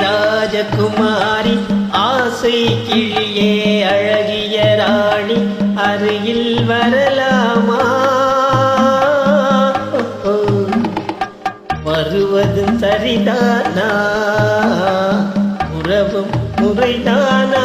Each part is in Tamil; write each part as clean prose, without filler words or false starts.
ராஜகுமாரி ஆசை கிளியே அழகிய ராணி அருகில் வரலாமா? வருவதும் சரிதானா? உறவும் முறைதானா?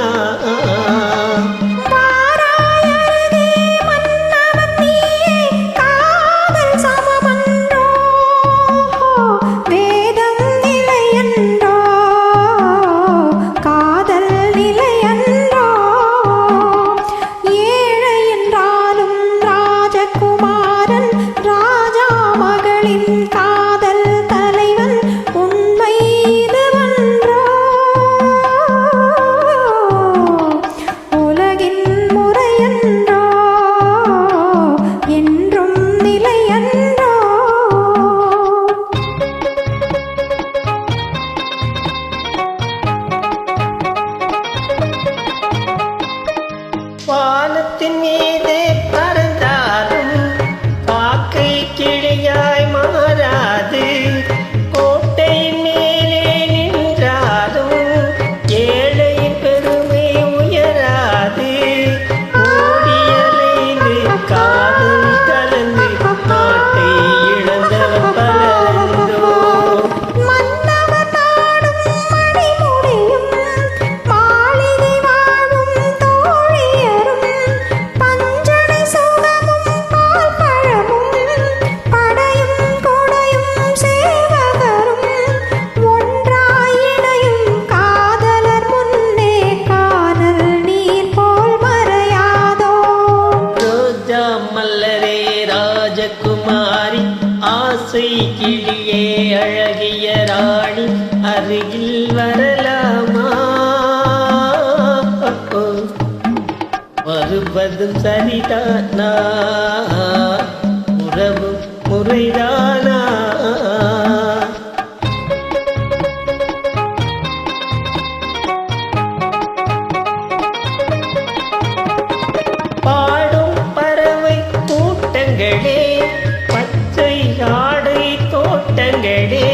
வானத்தின் மீது பறந்தாலும் காக்கை கிளியாய் மாறாது. கோட்டையின் மேலே நின்றாலும் ஏழையின் பெருமை உயராது. ஓடியலைந்து காதல் கலந்து நாட்டை இழந்தவர் பலரோ. ராஜகுமாரி ஆசை கிளியே அழகிய ராணி அருகில் வரலாமா? வருவதும் சரிதானா? உறவு முறைதானா? பாடும் பறவை கூட்டங்களே, பச்சை ஆடை தோட்டங்களே,